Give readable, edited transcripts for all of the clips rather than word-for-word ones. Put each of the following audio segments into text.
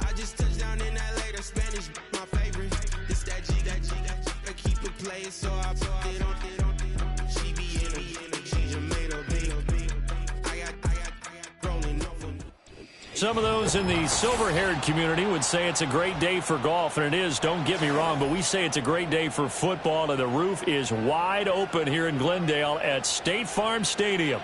I just touched down in LA, the Spanish, my favorite. This that G, I keep it playing, so I put it on. She be in a she just made a beat. I got rolling over. Some of those in the silver-haired community would say it's a great day for golf, and it is, don't get me wrong, but we say it's a great day for football, and the roof is wide open here in Glendale at State Farm Stadium.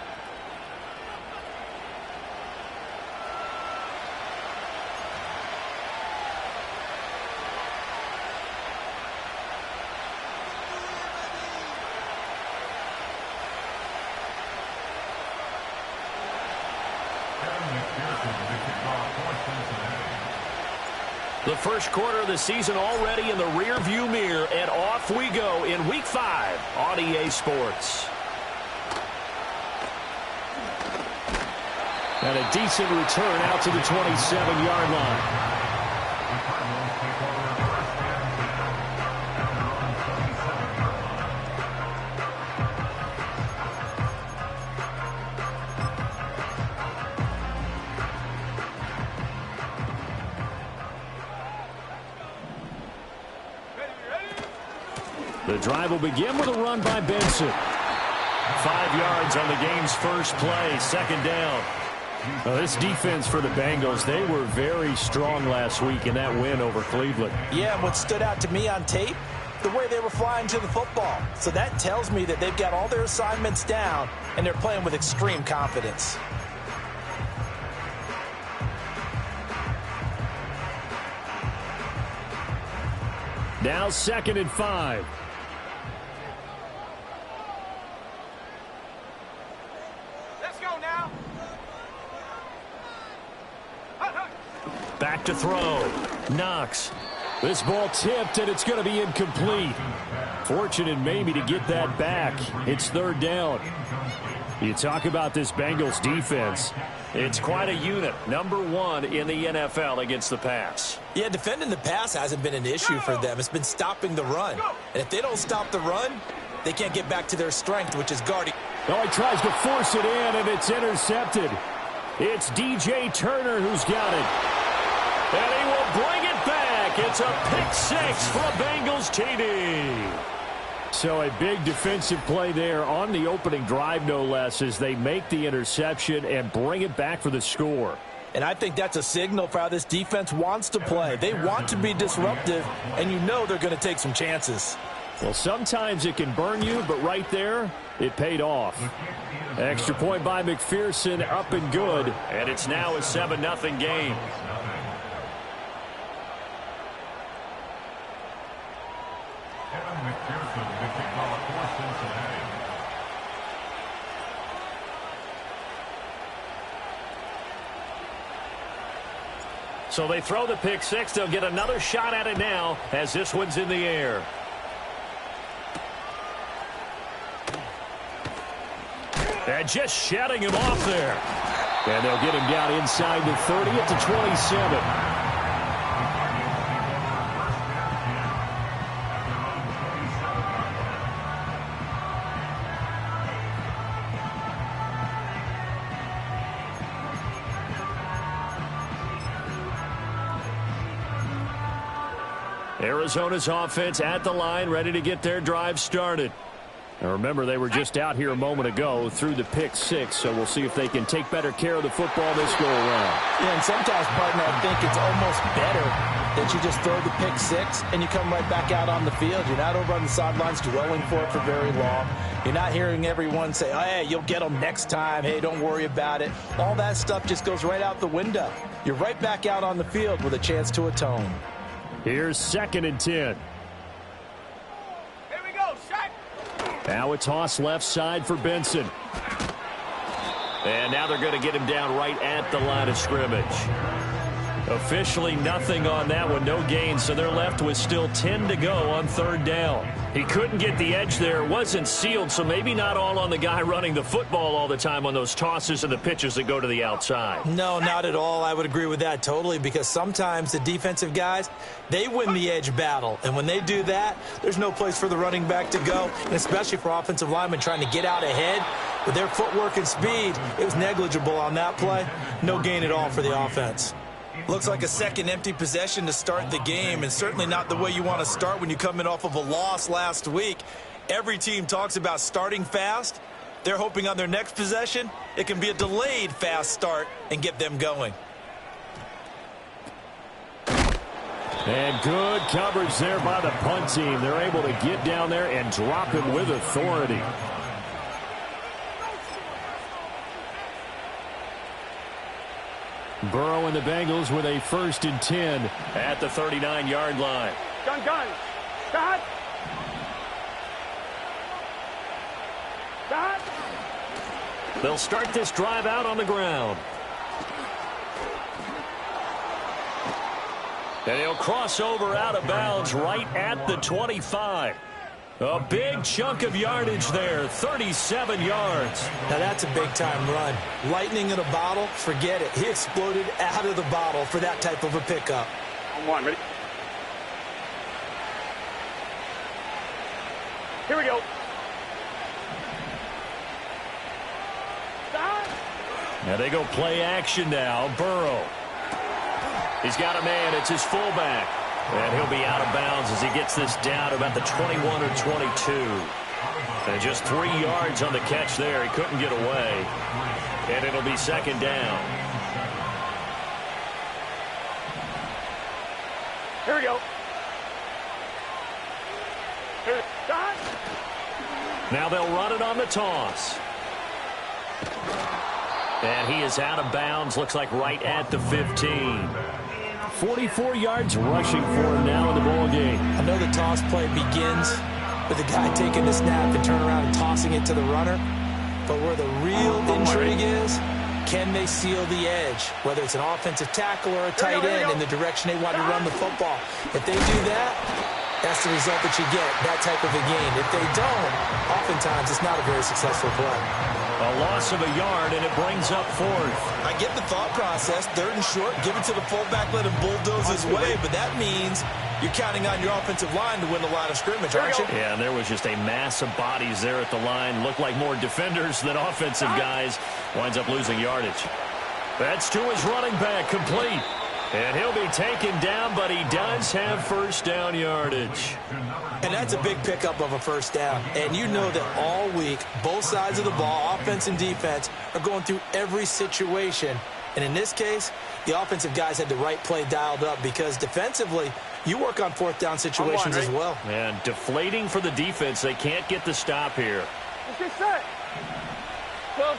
The first quarter of the season already in the rear-view mirror, and off we go in Week 5 on EA Sports. And a decent return out to the 27-yard line. The drive will begin with a run by Benson. 5 yards on the game's first play, second down. Well, this defense for the Bengals, they were very strong last week in that win over Cleveland. Yeah, and what stood out to me on tape, the way they were flying to the football. So that tells me that they've got all their assignments down, and they're playing with extreme confidence. Now 2nd and 5. Back to throw. Knox. This ball tipped, and it's going to be incomplete. Fortunate maybe to get that back. It's 3rd down. You talk about this Bengals defense. It's quite a unit. Number 1 in the NFL against the pass. Yeah, defending the pass hasn't been an issue for them. It's been stopping the run. And if they don't stop the run, they can't get back to their strength, which is guarding. Oh, he tries to force it in, and it's intercepted. It's DJ Turner who's got it. And he will bring it back. It's a pick-6 for a Bengals TD. So a big defensive play there on the opening drive, no less, as they make the interception and bring it back for the score. And I think that's a signal for how this defense wants to play. They want to be disruptive, and you know they're going to take some chances. Well, sometimes it can burn you, but right there, it paid off. Extra point by McPherson, up and good. And it's now a 7-0 game. So they throw the pick-6. They'll get another shot at it now as this one's in the air. And just shutting him off there. And they'll get him down inside the 30 at the 27. Arizona's offense at the line, ready to get their drive started. And remember, they were just out here a moment ago through the pick-6, so we'll see if they can take better care of the football this go-around. Yeah, and sometimes, partner, I think it's almost better that you just throw the pick-6 and you come right back out on the field. You're not over on the sidelines dwelling for it for very long. You're not hearing everyone say, oh, hey, you'll get them next time. Hey, don't worry about it. All that stuff just goes right out the window. You're right back out on the field with a chance to atone. Here's 2nd and 10. Here we go, shot. Now a toss left side for Benson. And now they're going to get him down right at the line of scrimmage. Officially nothing on that one, no gain, so they're left with still 10 to go on third down. He couldn't get the edge there, wasn't sealed, so maybe not all on the guy running the football all the time on those tosses and the pitches that go to the outside. No, not at all. I would agree with that totally, because sometimes the defensive guys, they win the edge battle, and when they do that, there's no place for the running back to go, and especially for offensive linemen trying to get out ahead. With their footwork and speed, it was negligible on that play. No gain at all for the offense. Looks like a second empty possession to start the game, and certainly not the way you want to start when you come in off of a loss last week. Every team talks about starting fast. They're hoping on their next possession, it can be a delayed fast start and get them going. And good coverage there by the punt team. They're able to get down there and drop him with authority. Burrow and the Bengals with a 1st and 10 at the 39-yard line. Gun. Stop. They'll start this drive out on the ground. And he'll cross over out of bounds right at the 25. A big chunk of yardage there, 37 yards. Now that's a big-time run. Lightning in a bottle, forget it. He exploded out of the bottle for that type of a pickup. On one, ready? Here we go. Stop. Now they go play action now. Burrow. He's got a man. It's his fullback. And he'll be out of bounds as he gets this down to about the 21 or 22. And just 3 yards on the catch there. He couldn't get away. And it'll be second down. Here we go. Here. Stop. Now they'll run it on the toss. And he is out of bounds. Looks like right at the 15. 44 yards rushing for him now in the ball game. I know the toss play begins with the guy taking the snap and turning around and tossing it to the runner. But where the real intrigue is, can they seal the edge? Whether it's an offensive tackle or a tight end in the direction they want to run the football. If they do that, that's the result that you get, that type of a gain. If they don't, oftentimes it's not a very successful play. A loss of a yard, and it brings up 4th. I get the thought process. 3rd and short, give it to the fullback, let him bulldoze his way, but that means you're counting on your offensive line to win the line of scrimmage, aren't you? Yeah, and there was just a mass of bodies there at the line. Looked like more defenders than offensive guys. Winds up losing yardage. That's to his running back, complete. And he'll be taken down, but he does have 1st down yardage. And that's a big pickup of a 1st down. And you know that all week, both sides of the ball, offense and defense, are going through every situation. And in this case, the offensive guys had the right play dialed up because defensively, you work on 4th down situations as well. And deflating for the defense. They can't get the stop here. Let's get set. 12.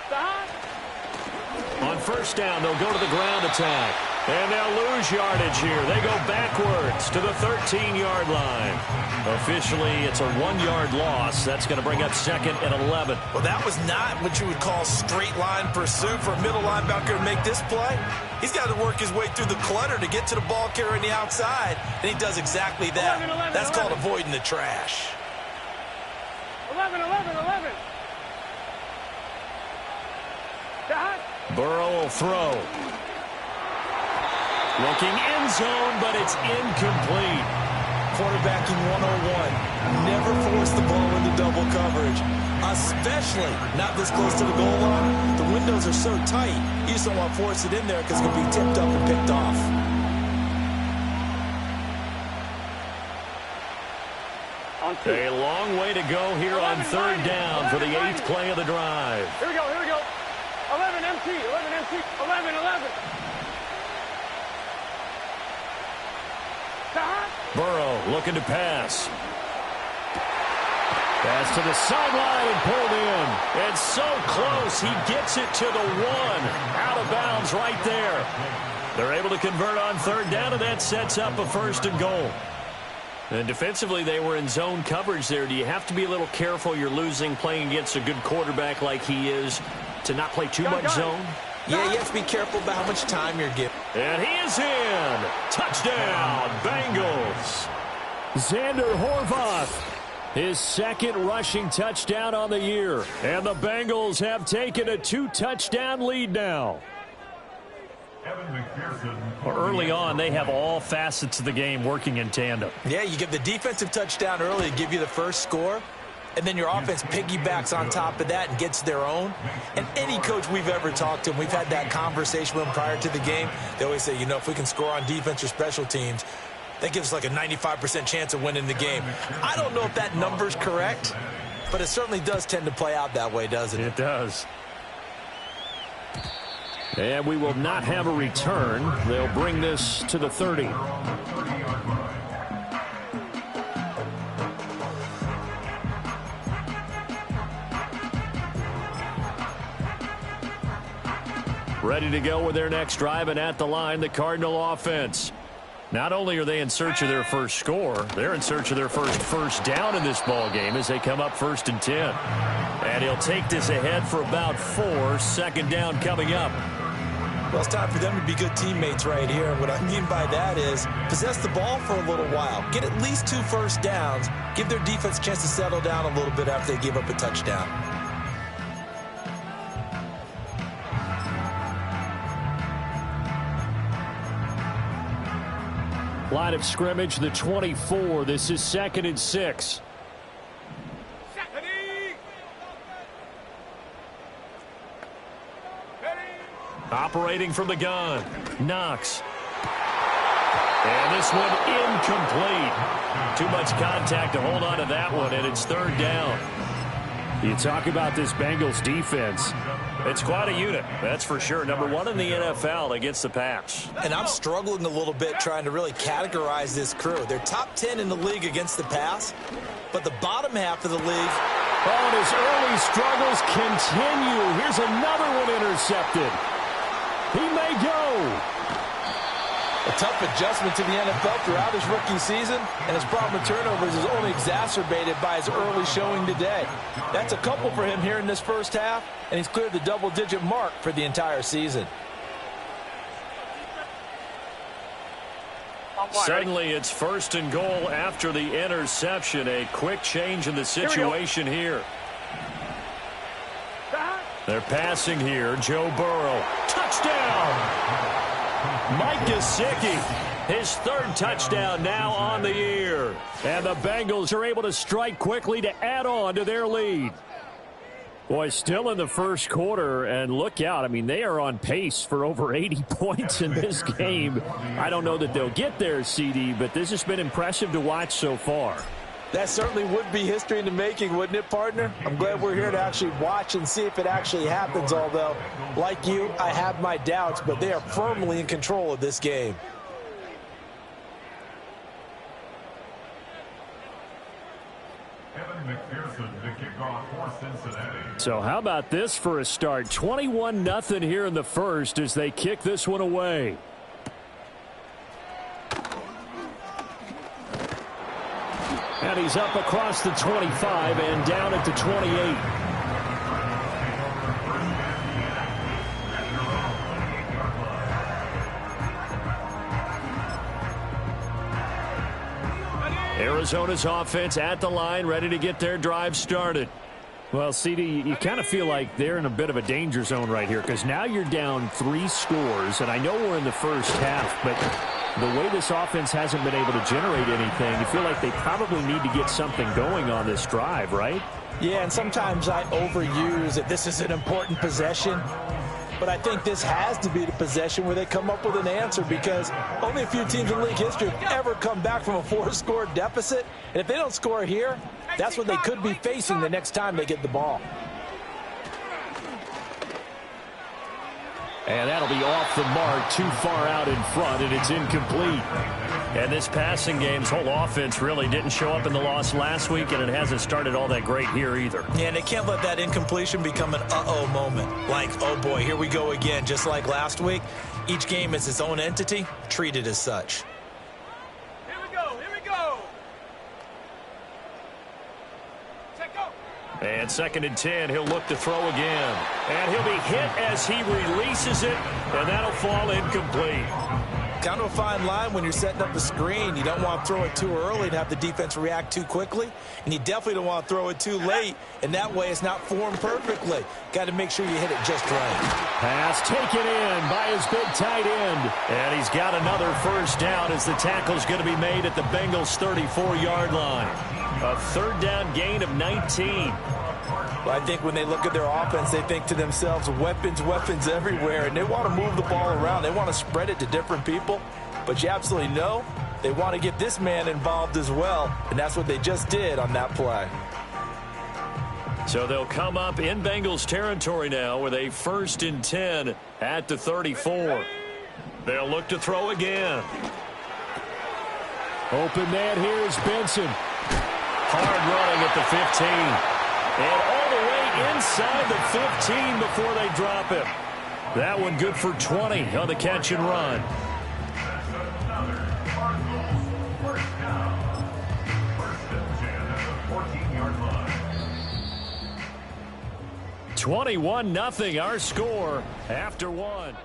Stop. On 1st down, they'll go to the ground attack. And they'll lose yardage here. They go backwards to the 13-yard line. Officially, it's a 1-yard loss. That's going to bring up 2nd and 11. Well, that was not what you would call straight line pursuit for a middle linebacker to make this play. He's got to work his way through the clutter to get to the ball carrier on the outside, and he does exactly that. 11. That's called avoiding the trash. 11. Stop. Burrow will throw. Looking end zone, but it's incomplete. Quarterbacking 101. Never force the ball into double coverage, especially not this close to the goal line. The windows are so tight, you just don't want to force it in there because it's going to be tipped up and picked off. A long way to go here on 3rd down for the 8th play of the drive. Here we go. 11 MT. 11. Stop. Burrow looking to pass. Pass to the sideline and pulled in. And so close, he gets it to the 1. Out of bounds right there. They're able to convert on 3rd down, and that sets up a 1st and goal. And defensively, they were in zone coverage there. Do you have to be a little careful? You're losing playing against a good quarterback like he is. to not play too much zone? Yeah, you have to be careful about how much time you're giving. And he is in. Touchdown, Bengals. Xander Horvath, his second rushing touchdown on the year. And the Bengals have taken a 2-touchdown lead now. Well, early on, they have all facets of the game working in tandem. Yeah, you give the defensive touchdown early to give you the first score, and then your offense piggybacks on top of that and gets their own. And any coach we've ever talked to, and we've had that conversation with them prior to the game, they always say, you know, if we can score on defense or special teams, that gives us like a 95% chance of winning the game. I don't know if that number's correct, but it certainly does tend to play out that way, doesn't it? It does. And we will not have a return. They'll bring this to the 30. Ready to go with their next drive, and at the line, the Cardinal offense. Not only are they in search of their first score, they're in search of their first down in this ball game as they come up 1st and 10. And he'll take this ahead for about 4. 2nd down coming up. Well, it's time for them to be good teammates right here. And what I mean by that is possess the ball for a little while. Get at least 2 first downs. Give their defense a chance to settle down a little bit after they give up a touchdown. Line of scrimmage, the 24. This is 2nd and 6. Operating from the gun. Knox. And this one incomplete. Too much contact to hold on to that one, and it's 3rd down. You talk about this Bengals defense. It's quite a unit, that's for sure. Number 1 in the NFL against the pass. And I'm struggling a little bit trying to really categorize this crew. They're top 10 in the league against the pass, but the bottom half of the league. Oh, and his early struggles continue. Here's another one intercepted. He may go. A tough adjustment to the NFL throughout his rookie season, and his problem with turnovers is only exacerbated by his early showing today. That's a couple for him here in this first half, and he's cleared the double-digit mark for the entire season. Suddenly it's 1st and goal after the interception. A quick change in the situation here. They're passing here. Joe Burrow. Touchdown! Mike Gesicki, his 3rd touchdown now on the year. And the Bengals are able to strike quickly to add on to their lead. Boy, still in the first quarter, and look out. I mean, they are on pace for over 80 points in this game. I don't know that they'll get there, CD, but this has been impressive to watch so far. That certainly would be history in the making, wouldn't it, partner? I'm glad we're here to actually watch and see if it actually happens, although, like you, I have my doubts, but they are firmly in control of this game. So how about this for a start? 21-0 here in the first as they kick this one away. And he's up across the 25 and down at the 28. Arizona's offense at the line, ready to get their drive started. Well, CD, you kind of feel like they're in a bit of a danger zone right here because now you're down 3 scores, and I know we're in the first half, but the way this offense hasn't been able to generate anything, you feel like they probably need to get something going on this drive, right? Yeah, and sometimes I overuse that this is an important possession. But I think this has to be the possession where they come up with an answer because only a few teams in league history have ever come back from a 4-score deficit. And if they don't score here, that's what they could be facing the next time they get the ball. And that'll be off the mark, too far out in front, and it's incomplete. And this passing game's whole offense really didn't show up in the loss last week, and it hasn't started all that great here either. Yeah, and they can't let that incompletion become an uh-oh moment. Like, oh boy, here we go again, just like last week. Each game is its own entity, treated as such. Here we go, here we go. Check go. And 2nd and 10, he'll look to throw again. And he'll be hit as he releases it, and that'll fall incomplete. Kind of a fine line when you're setting up a screen. You don't want to throw it too early and have the defense react too quickly. And you definitely don't want to throw it too late, and that way it's not formed perfectly. Got to make sure you hit it just right. Pass taken in by his big tight end. And he's got another first down as the tackle's going to be made at the Bengals' 34-yard line. A 3rd down gain of 19. Well, I think when they look at their offense, they think to themselves, weapons, weapons everywhere, and they want to move the ball around. They want to spread it to different people, but you absolutely know they want to get this man involved as well, and that's what they just did on that play. So they'll come up in Bengals territory now with a 1st and 10 at the 34. They'll look to throw again. Open man here is Benson. Hard running at the 15. And all the way inside the 15 before they drop him. That one good for 20 on the catch and run. (21-0) our score after one.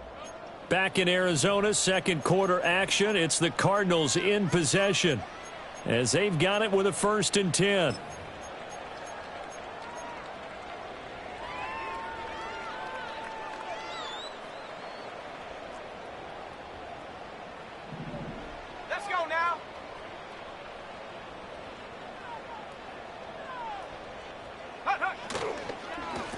Back in Arizona, 2nd quarter action. It's the Cardinals in possession as they've got it with a 1st and 10.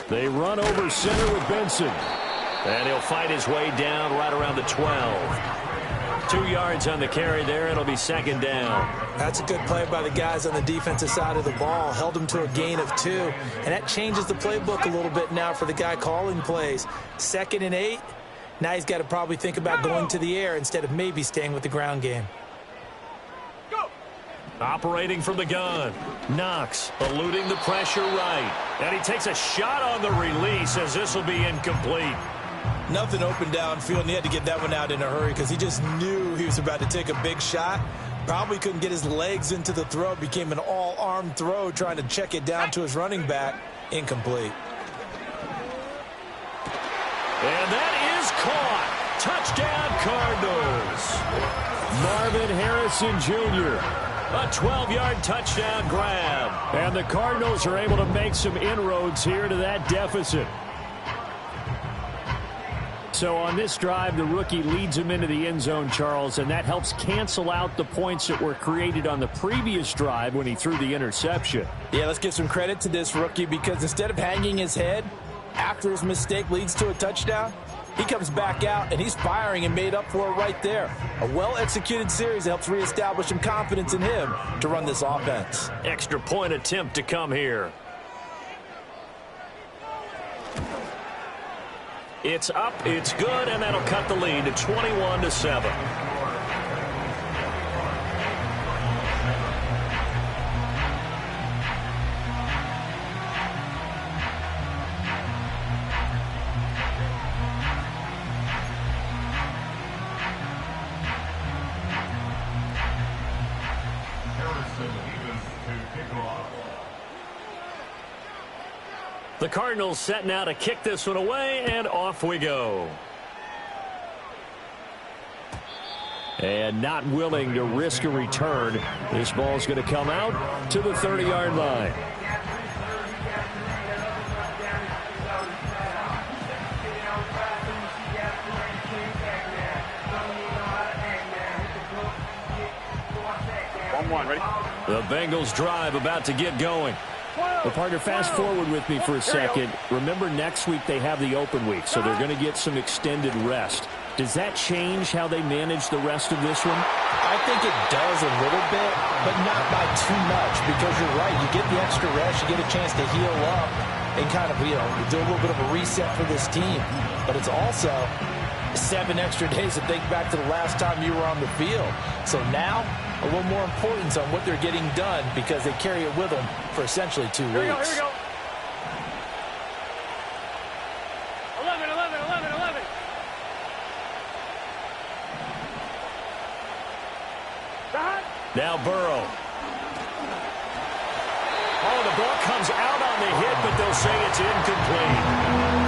They run over center with Benson. And he'll fight his way down right around the 12. 2 yards on the carry there. It'll be 2nd down. That's a good play by the guys on the defensive side of the ball. Held him to a gain of 2. And that changes the playbook a little bit now for the guy calling plays. 2nd and 8. Now he's got to probably think about going to the air instead of maybe staying with the ground game. Operating from the gun. Knox eluding the pressure right. And he takes a shot on the release as this will be incomplete. Nothing open downfield, and he had to get that one out in a hurry because he just knew he was about to take a big shot. Probably couldn't get his legs into the throw. Became an all-arm throw trying to check it down to his running back. Incomplete. And that is caught. Touchdown, Cardinals. Marvin Harrison Jr. A 12-yard touchdown grab. And the Cardinals are able to make some inroads here to that deficit. So on this drive, the rookie leads him into the end zone, Charles, and that helps cancel out the points that were created on the previous drive when he threw the interception. Yeah, let's give some credit to this rookie because instead of hanging his head after his mistake leads to a touchdown, he comes back out and he's firing and made up for it right there. A well-executed series that helps reestablish some confidence in him to run this offense. Extra point attempt to come here. It's up, it's good, and that'll cut the lead to 21-7. The Cardinals set now to kick this one away, and off we go. And not willing to risk a return. This ball's going to come out to the 30-yard line. Ready? The Bengals drive about to get going. Well, partner, fast forward with me for a second. Remember, next week they have the open week, so they're going to get some extended rest. Does that change how they manage the rest of this one? I think it does a little bit, but not by too much, because you're right. You get the extra rest, you get a chance to heal up and kind of, do a little bit of a reset for this team. But it's also 7 extra days to think back to the last time you were on the field. So now, a little more importance on what they're getting done because they carry it with them for essentially 2 weeks. Here we go. 11. Now Burrow. Oh, the ball comes out on the hit say it's incomplete.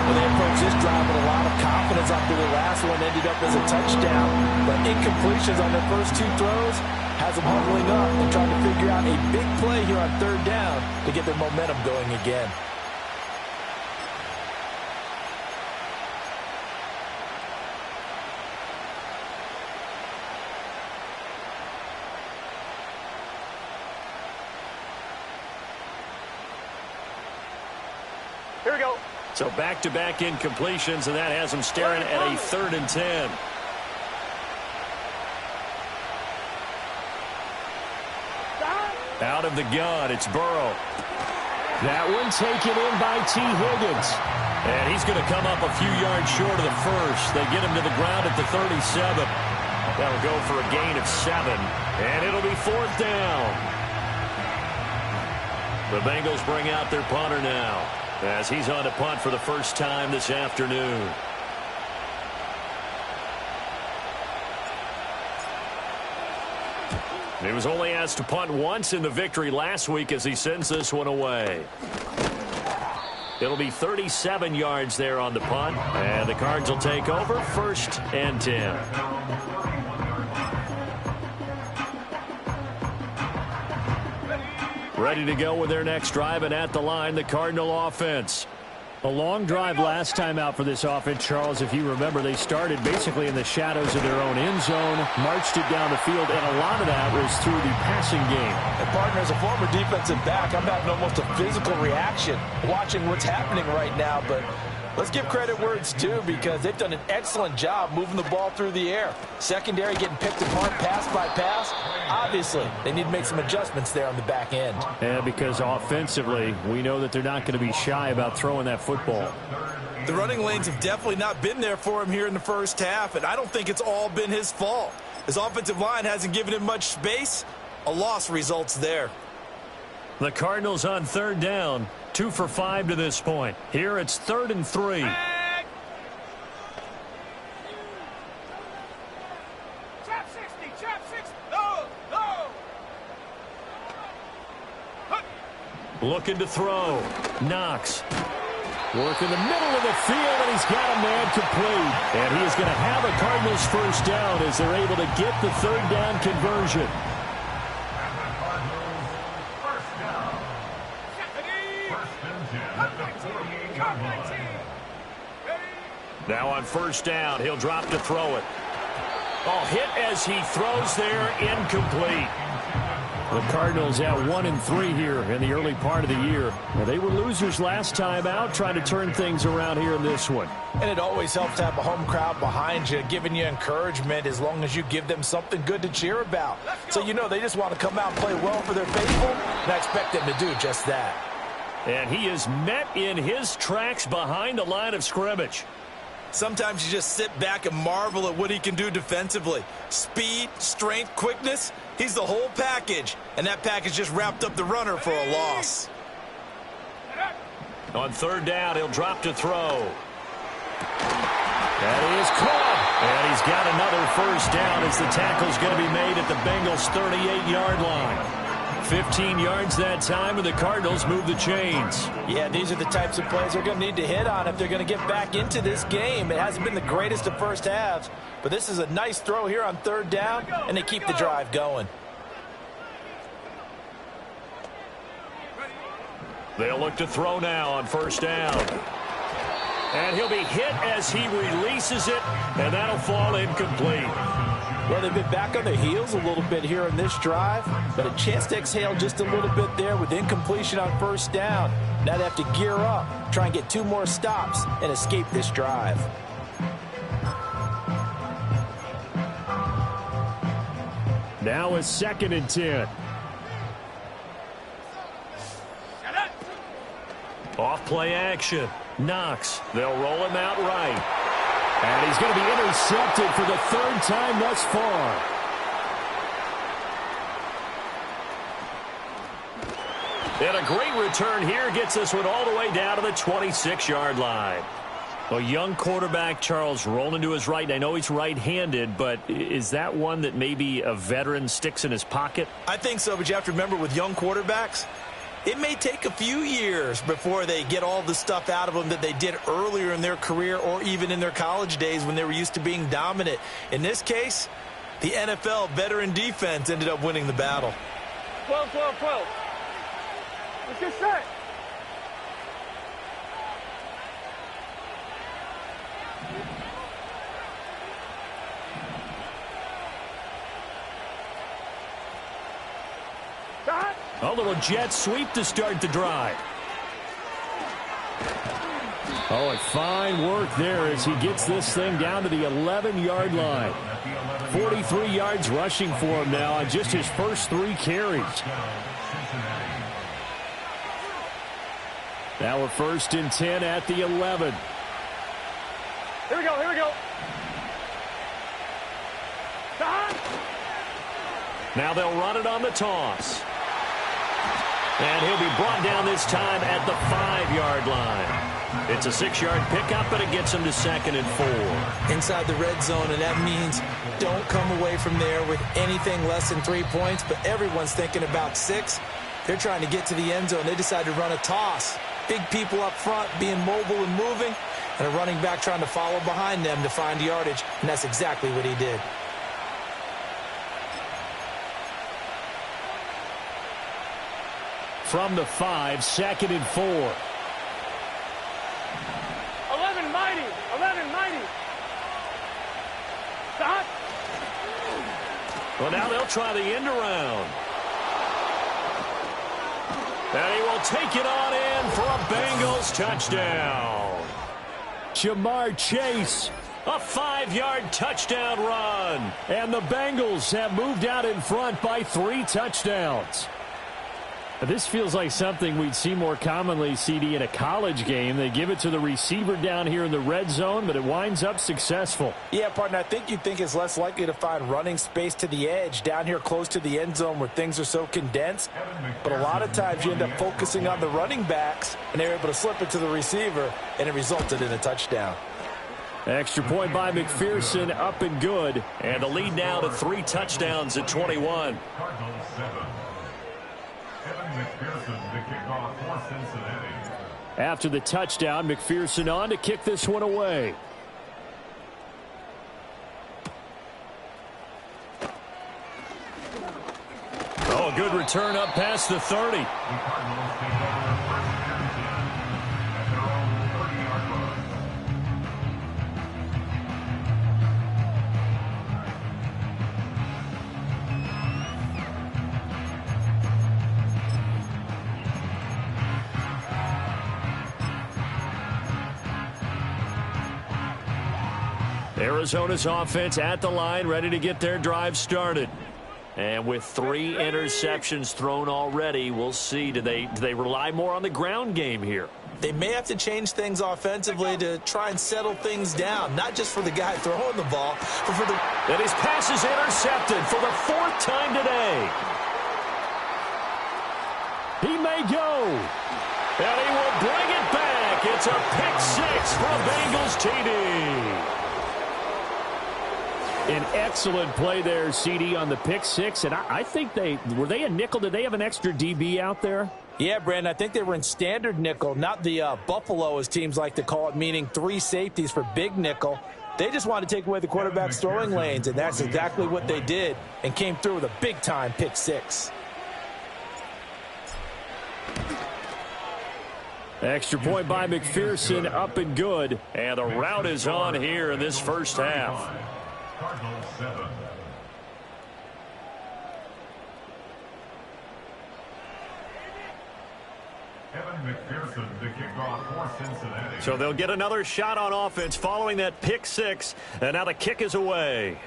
Well, they approached this drive with a lot of confidence after the last one ended up as a touchdown. But incompletions on their first two throws has them huddling up and trying to figure out a big play here on third down to get their momentum going again. Here we go. So back-to-back incompletions, and that has them staring at a 3rd and 10. Out of the gun, it's Burrow. That one taken in by T. Higgins. And he's going to come up a few yards short of the first. They get him to the ground at the 37. That'll go for a gain of 7. And it'll be 4th down. The Bengals bring out their punter now, as he's on to punt for the first time this afternoon. He was only asked to punt once in the victory last week as he sends this one away. It'll be 37 yards there on the punt, and the Cards will take over 1st and 10. Ready to go with their next drive, and at the line, the Cardinal offense. A long drive last time out for this offense, Charles. If you remember, they started basically in the shadows of their own end zone, marched it down the field, and a lot of that was through the passing game. And partner, as a former defensive back, I'm having almost a physical reaction watching what's happening right now. But let's give credit where it's due, because they've done an excellent job moving the ball through the air. Secondary getting picked apart pass by pass. Obviously, they need to make some adjustments there on the back end. Yeah, because offensively, we know that they're not going to be shy about throwing that football. The running lanes have definitely not been there for him here in the first half, and I don't think it's all been his fault. His offensive line hasn't given him much space. A loss results there. The Cardinals on 3rd down, 2 for 5 to this point. Here it's 3rd and 3. Looking to throw. Knox. Work in the middle of the field, and he's got a man complete. And he is going to have a Cardinals first down as they're able to get the 3rd down conversion. Now on 1st down, he'll drop to throw it. Oh, hit as he throws there, incomplete. The Cardinals at 1-3 here in the early part of the year. Now, they were losers last time out, trying to turn things around here in this one. And it always helps to have a home crowd behind you, giving you encouragement as long as you give them something good to cheer about. So you know they just want to come out and play well for their faithful, and I expect them to do just that. And he is met in his tracks behind the line of scrimmage. Sometimes you just sit back and marvel at what he can do defensively. Speed, strength, quickness, he's the whole package. And that package just wrapped up the runner for a loss. On 3rd down, he'll drop to throw. That is caught. And he's got another first down as the tackle's going to be made at the Bengals' 38-yard line. 15 yards that time, and the Cardinals move the chains. Yeah, these are the types of plays they're going to need to hit on if they're going to get back into this game. It hasn't been the greatest of first halves, but this is a nice throw here on 3rd down, and they keep the drive going. They'll look to throw now on 1st down. And he'll be hit as he releases it, and that'll fall incomplete. Well, they've been back on their heels a little bit here in this drive, but a chance to exhale just a little bit there with incompletion on 1st down. Now they have to gear up, try and get 2 more stops, and escape this drive. Now it's 2nd and 10. Off play action. Knox. They'll roll him out right. And he's going to be intercepted for the 3rd time thus far. And a great return here gets this one all the way down to the 26-yard line. A young quarterback, Charles, rolling to his right. I know he's right-handed, but is that one that maybe a veteran sticks in his pocket? I think so, but you have to remember with young quarterbacks, It may take a few years before they get all the stuff out of them that they did earlier in their career or even in their college days when they were used to being dominant. In this case, the NFL veteran defense ended up winning the battle. 12, 12, 12. Let's get set. A little jet sweep to start the drive. Oh, and fine work there as he gets this thing down to the 11-yard line. 43 yards rushing for him now on just his first 3 carries. Now we're 1st and 10 at the 11. Here we go, here we go. Stop. Now they'll run it on the toss. And he'll be brought down this time at the 5-yard line. It's a 6-yard pickup, but it gets him to 2nd and 4. Inside the red zone, and that means don't come away from there with anything less than 3 points, but everyone's thinking about 6. They're trying to get to the end zone. They decide to run a toss. Big people up front being mobile and moving, and a running back trying to follow behind them to find yardage, and that's exactly what he did. From the 5, 2nd and 4. 11 mighty, 11 mighty. Stop. Well, now they'll try the end around. And he will take it on in for a Bengals touchdown. Jamar Chase, a 5-yard touchdown run. And the Bengals have moved out in front by 3 touchdowns. This feels like something we'd see more commonly, CD, in a college game. They give it to the receiver down here in the red zone, but it winds up successful. Yeah, partner, I think you'd think it's less likely to find running space to the edge down here close to the end zone where things are so condensed. But a lot of times you end up focusing on the running backs, and they're able to slip it to the receiver, and it resulted in a touchdown. Extra point by McPherson, up and good. And the lead now to 3 touchdowns at 21. After the touchdown, McPherson on to kick this one away. Oh, a good return up past the 30. Arizona's offense at the line, ready to get their drive started. And with 3 interceptions thrown already, we'll see. Do they rely more on the ground game here? They may have to change things offensively to try and settle things down, not just for the guy throwing the ball, but for the... And his pass is intercepted for the 4th time today. He may go. And he will bring it back. It's a pick 6 for Bengals TD. An excellent play there, CD, on the pick 6. And I think were they a nickel? Did they have an extra DB out there? Yeah, Brandon, I think they were in standard nickel, not the Buffalo, as teams like to call it, meaning 3 safeties for big nickel. They just wanted to take away the quarterback's throwing lanes, and that's exactly what they did, and came through with a big-time pick 6. Extra point by McPherson, up and good. And the route is on here in this first half. Cardinals 7. Evan McPherson to kick off for Cincinnati. So they'll get another shot on offense following that pick 6. And now the kick is away.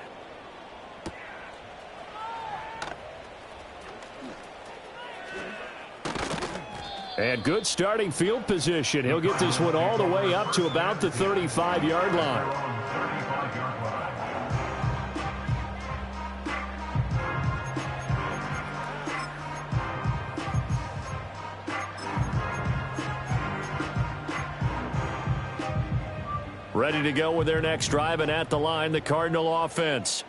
And good starting field position. He'll get this one all the way up to about the 35-yard line. Ready to go with their next drive, and at the line, the Cardinal offense.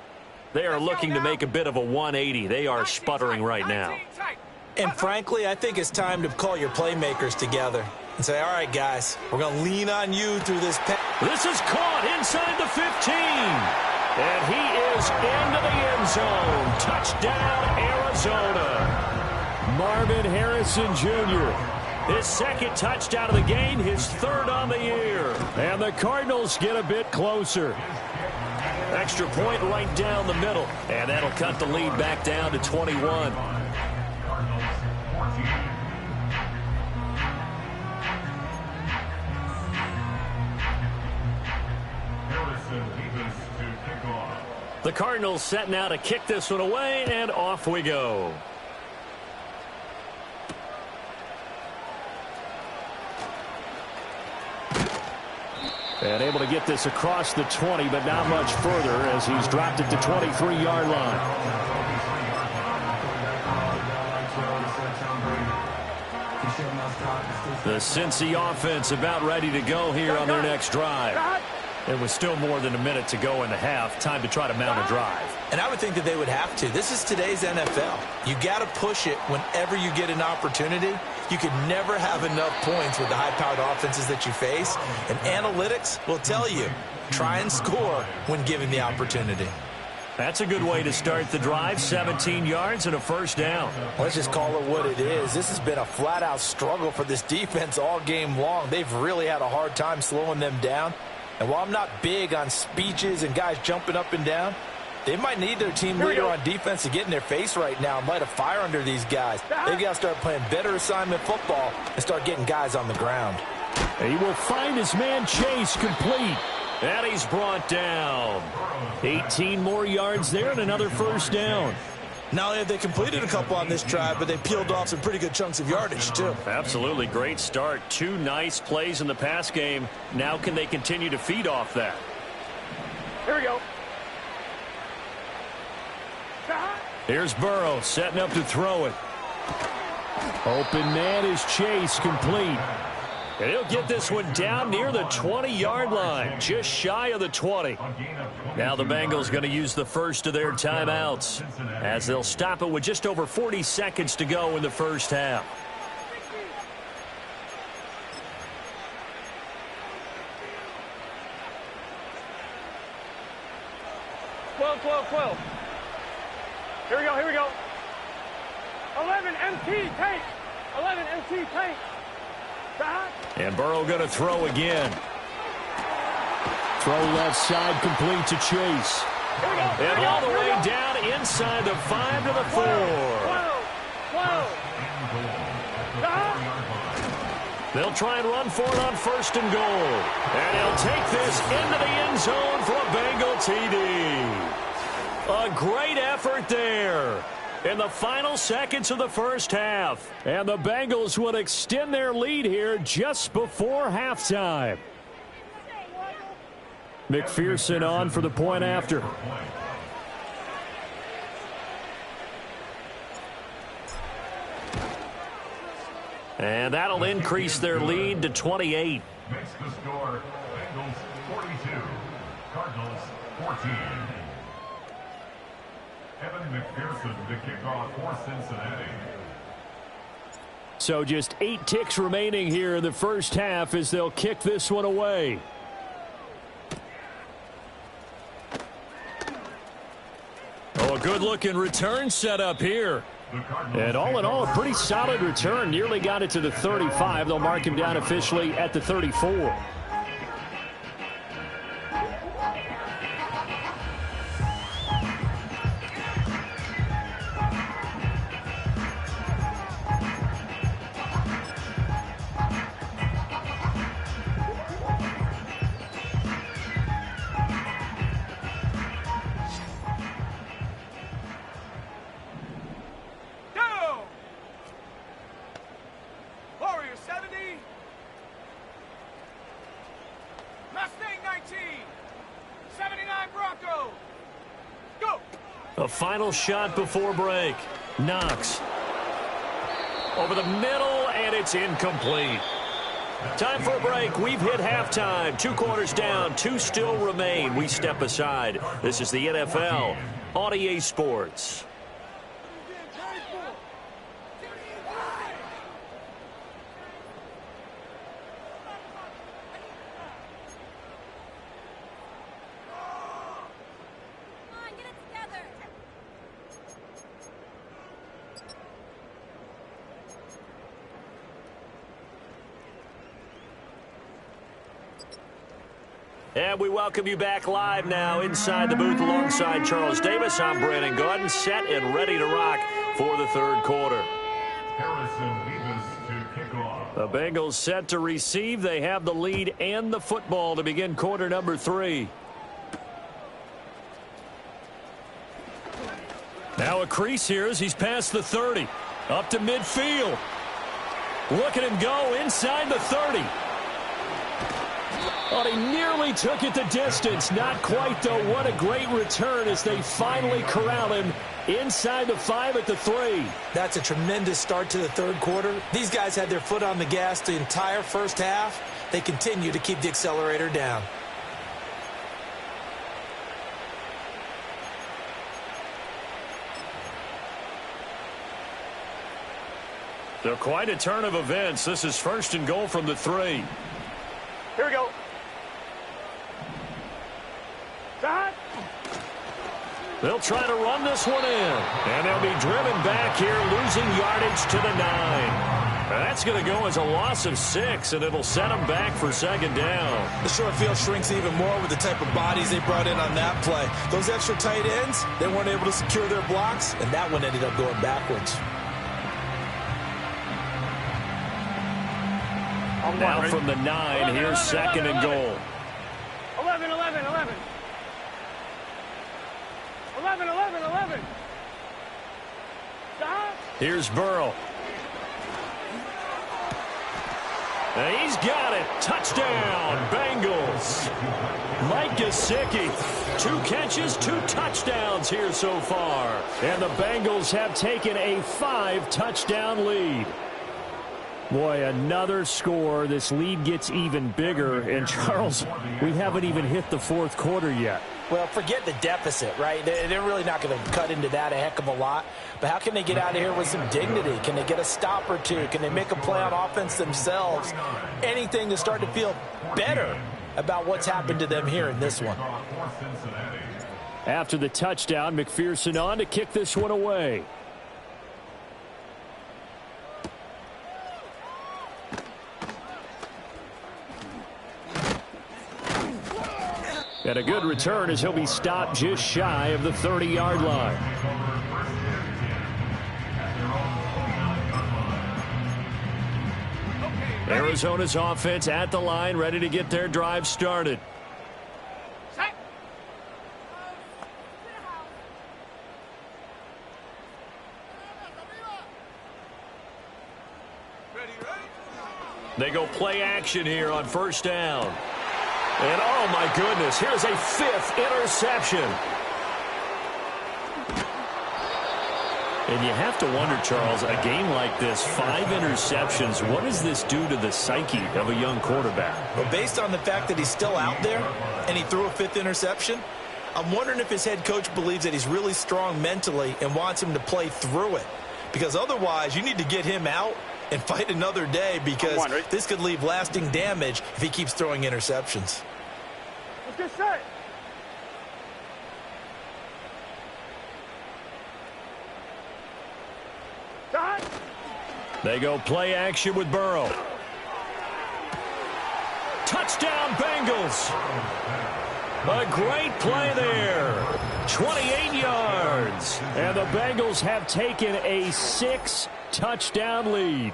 They are looking to make a bit of a 180. They are sputtering right now. And frankly, I think it's time to call your playmakers together and say, all right, guys, we're going to lean on you through this. This is caught inside the 15. And he is into the end zone. Touchdown, Arizona. Marvin Harrison Jr. His second touchdown of the game, his third on the year. And the Cardinals get a bit closer. Extra point right down the middle. And that'll cut the lead back down to 21. The Cardinals setting out to kick this one away, and off we go. And able to get this across the 20, but not much further as he's dropped it to 23-yard line. The Cincy offense about ready to go here on their next drive. It was still more than a minute to go in the half. Time to try to mount a drive. And I would think that they would have to. This is today's NFL. You got to push it whenever you get an opportunity. You could never have enough points with the high-powered offenses that you face. And analytics will tell you, try and score when given the opportunity. That's a good way to start the drive. 17 yards and a first down. Let's just call it what it is. This has been a flat-out struggle for this defense all game long. They've really had a hard time slowing them down. And while I'm not big on speeches and guys jumping up and down, they might need their team leader on defense to get in their face right now and light a fire under these guys. They've got to start playing better assignment football and start getting guys on the ground. He will find his man Chase complete. And he's brought down. 18 more yards there and another first down. Not only have they completed a couple on this drive, but they peeled off some pretty good chunks of yardage, too. Absolutely great start. 2 nice plays in the pass game. Now can they continue to feed off that? Here we go. Here's Burrow setting up to throw it. Open man is Chase, complete. And he'll get this one down near the 20-yard line, just shy of the 20. Now the Bengals going to use the first of their timeouts as they'll stop it with just over 40 seconds to go in the first half. Here we go, here we go. 11 MT tank. 11 MT tank. And Burrow going to throw again. Throw left side, complete to Chase. And all the way down inside the 5 to the 4. They'll try and run for it on first and goal. And he'll take this into the end zone for a Bengal TD. A great effort there in the final seconds of the first half. And the Bengals would extend their lead here just before halftime. McPherson on for the point after. And that'll increase their lead to 28. Makes the score Bengals 42, Cardinals 14. Evan McPherson, the kickoff for Cincinnati. So just 8 ticks remaining here in the first half as they'll kick this one away. Oh, a good-looking return set up here. And all in all, a pretty solid return. Nearly got it to the 35. They'll mark him down officially at the 34. A final shot before break. Knox. Over the middle, and it's incomplete. Time for a break. We've hit halftime. 2 quarters down. 2 still remain. We step aside. This is the NFL on EA Sports. And we welcome you back live now inside the booth alongside Charles Davis. I'm Brandon Gaudin, set and ready to rock for the third quarter. The Bengals set to receive. They have the lead and the football to begin quarter number 3. Now a crease here as he's past the 30. Up to midfield. Look at him go inside the 30. Oh, he nearly took it the distance. Not quite, though. What a great return as they finally corral him inside the 5 at the 3. That's a tremendous start to the third quarter. These guys had their foot on the gas the entire first half. They continue to keep the accelerator down. So quite a turn of events. This is first and goal from the 3. Here we go. Shot. They'll try to run this one in. And they'll be driven back here, losing yardage to the 9. That's going to go as a loss of 6, and it'll set them back for second down. The short field shrinks even more with the type of bodies they brought in on that play. Those extra tight ends, they weren't able to secure their blocks, and that one ended up going backwards. Now from the 9, here's second and goal. 11, 11, 11. 11, 11, 11. Stop. Here's Burrow. And he's got it. Touchdown, Bengals. Mike Gesicki. 2 catches, 2 touchdowns here so far. And the Bengals have taken a 5-touchdown lead. Boy, another score. This lead gets even bigger. And, Charles, we haven't even hit the fourth quarter yet. Well, forget the deficit, right? They're really not going to cut into that a heck of a lot. But how can they get out of here with some dignity? Can they get a stop or two? Can they make a play on offense themselves? Anything to start to feel better about what's happened to them here in this one. After the touchdown, McPherson on to kick this one away. And a good return as he'll be stopped just shy of the 30-yard line. Arizona's offense at the line, ready to get their drive started. They go play action here on first down. And, oh, my goodness, here's a 5th interception. And you have to wonder, Charles, a game like this, 5 interceptions, what does this do to the psyche of a young quarterback? Well, based on the fact that he's still out there and he threw a 5th interception, I'm wondering if his head coach believes that he's really strong mentally and wants him to play through it. Because otherwise, you need to get him out and fight another day, because this could leave lasting damage if he keeps throwing interceptions. Let's get set. Shot. They go play action with Burrow. Touchdown, Bengals. A great play there. 28 yards. And the Bengals have taken a 6-touchdown lead.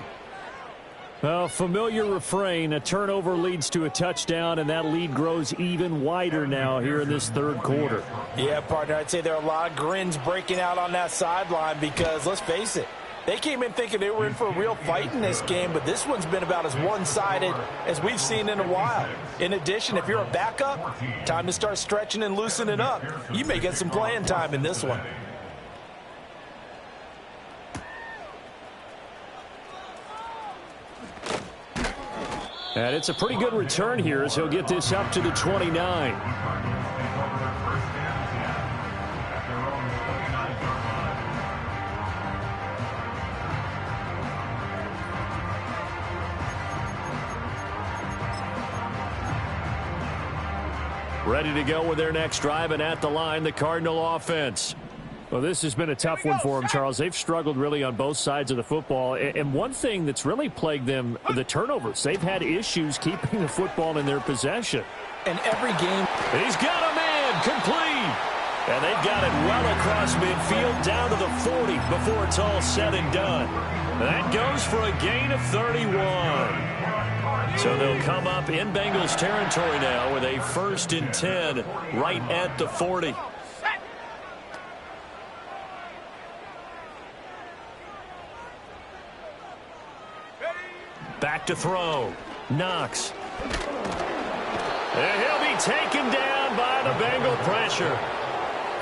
A familiar refrain, a turnover leads to a touchdown, and that lead grows even wider now here in this third quarter. Yeah, partner, I'd say there are a lot of grins breaking out on that sideline because, let's face it, they came in thinking they were in for a real fight in this game, but this one's been about as one-sided as we've seen in a while. In addition, if you're a backup, time to start stretching and loosening up. You may get some playing time in this one. And it's a pretty good return here as he'll get this up to the 29. Ready to go with their next drive, and at the line, the Cardinal offense. Well, this has been a tough one for them, Charles. They've struggled really on both sides of the football. And one thing that's really plagued them, the turnovers. They've had issues keeping the football in their possession. And every game. He's got a man complete. And they've got it well across midfield down to the 40 before it's all said and done. That goes for a gain of 31. So they'll come up in Bengals territory now with a 1st and 10 right at the 40. Back to throw. Knox. And he'll be taken down by the Bengal pressure.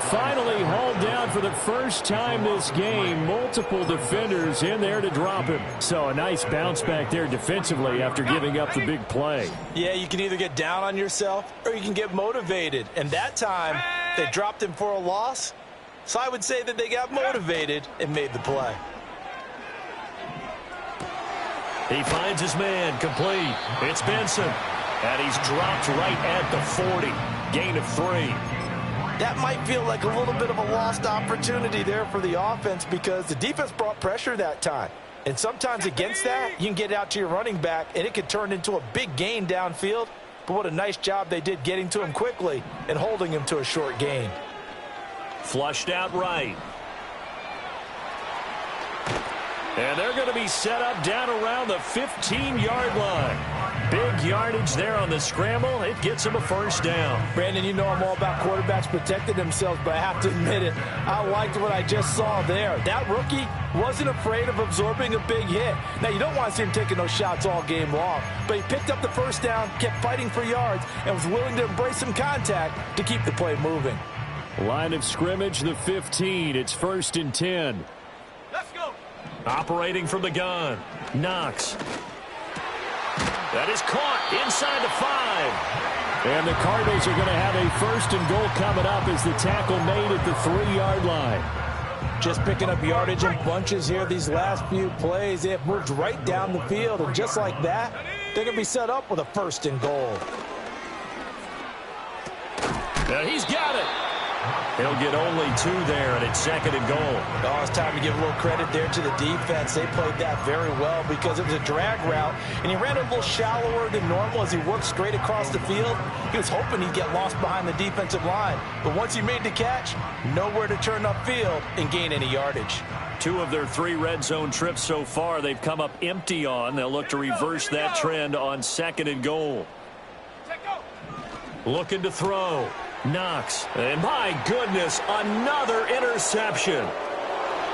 Finally hauled down for the first time this game. Multiple defenders in there to drop him. So a nice bounce back there defensively after giving up the big play. Yeah, you can either get down on yourself or you can get motivated. And that time, they dropped him for a loss. So I would say that they got motivated and made the play. He finds his man complete. It's Benson. And he's dropped right at the 40. Gain of 3. That might feel like a little bit of a lost opportunity there for the offense because the defense brought pressure that time. And sometimes against that, you can get out to your running back, and it could turn into a big gain downfield. But what a nice job they did getting to him quickly and holding him to a short gain. Flushed out right. And they're going to be set up down around the 15-yard line. Big yardage there on the scramble. It gets him a 1st down. Brandon, you know I'm all about quarterbacks protecting themselves, but I have to admit it, I liked what I just saw there. That rookie wasn't afraid of absorbing a big hit. Now, you don't want to see him taking those shots all game long, but he picked up the 1st down, kept fighting for yards, and was willing to embrace some contact to keep the play moving. Line of scrimmage, the 15. It's 1st and 10. Let's go. Operating from the gun. Knox. That is caught inside the 5. And the Cardinals are going to have a 1st and goal coming up as the tackle made at the 3-yard line. Just picking up yardage in bunches here these last few plays. They have moved right down the field, and just like that, they're going to be set up with a 1st and goal. And he's got it. He'll get only 2 there, and it's 2nd and goal. Oh, it's time to give a little credit there to the defense. They played that very well because it was a drag route, and he ran a little shallower than normal as he worked straight across the field. He was hoping he'd get lost behind the defensive line, but once he made the catch, nowhere to turn upfield and gain any yardage. 2 of their 3 red zone trips so far they've come up empty on. They'll look to reverse that trend on 2nd and goal. Looking to throw. Knox. And my goodness, another interception.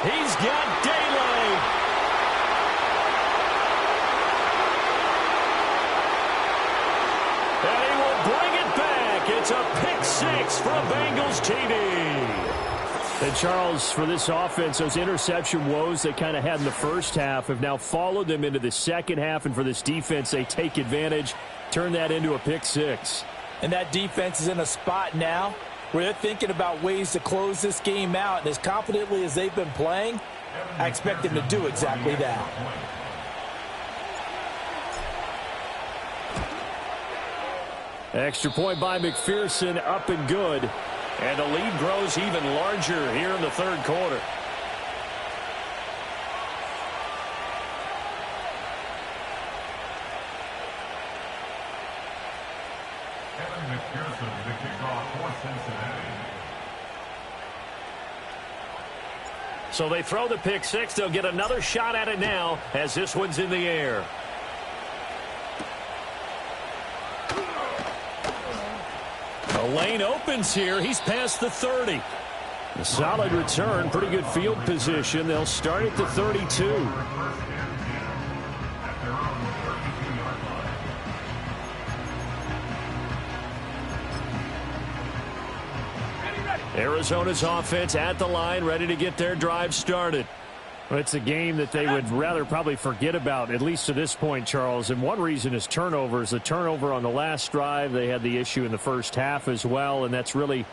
He's got daylight. And he will bring it back. It's a pick 6 for a Bengals TD. And Charles, for this offense, those interception woes they kind of had in the first half have now followed them into the second half. And for this defense, they take advantage, turn that into a pick 6. And that defense is in a spot now where they're thinking about ways to close this game out. And as confidently as they've been playing, I expect them to do exactly that. Extra point by McPherson, up and good. And the lead grows even larger here in the 3rd quarter. McPherson, the kickoff for Cincinnati. So they throw the pick 6. They'll get another shot at it now as this one's in the air. The lane opens here. He's past the 30. A solid return. Pretty good field position. They'll start at the 32. Arizona's offense at the line, ready to get their drive started. Well, it's a game that they would rather probably forget about, at least to this point, Charles. And one reason is turnovers. The turnover on the last drive, they had the issue in the first half as well, and that's really,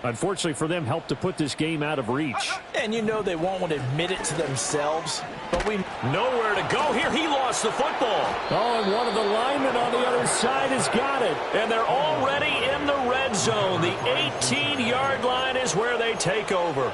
unfortunately for them, helped to put this game out of reach. And you know they won't want to admit it to themselves, but we nowhere to go here. He lost the football. Oh, and one of the linemen on the other side has got it. And they're already in the red zone. The 18-yard line is where they take over.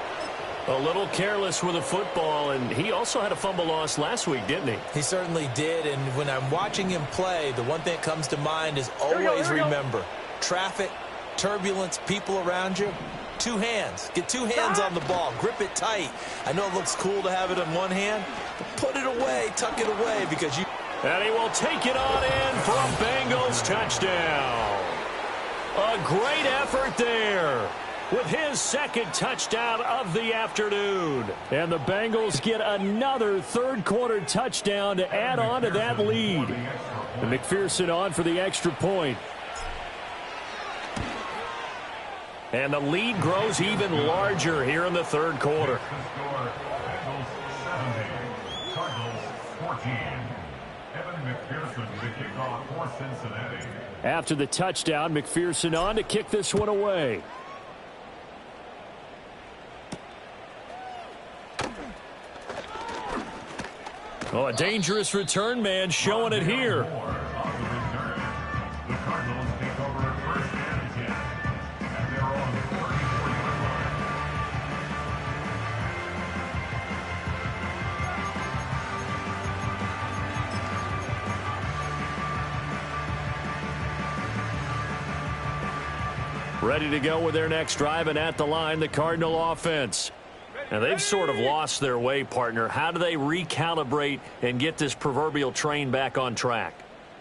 A little careless with the football, and he also had a fumble loss last week, didn't he? He certainly did, and when I'm watching him play, the one thing that comes to mind is always remember, traffic, turbulence, people around you, two hands. Get two hands on the ball. Grip it tight. I know it looks cool to have it in one hand, but put it away, tuck it away, because you... And he will take it on in for a Bengals touchdown. A great effort there with his second touchdown of the afternoon. And the Bengals get another third-quarter touchdown to add on to that lead. And McPherson on for the extra point. And the lead grows even larger here in the third quarter. Bengals 70, Cardinals 14. Evan McPherson, the kickoff for Cincinnati. After the touchdown, McPherson on to kick this one away. Oh, a dangerous return man showing it here. The Cardinals take over first and 10. And they're on the 34-yard line. Ready to go with their next drive, and at the line, the Cardinal offense. And they've sort of lost their way, partner. How do they recalibrate and get this proverbial train back on track?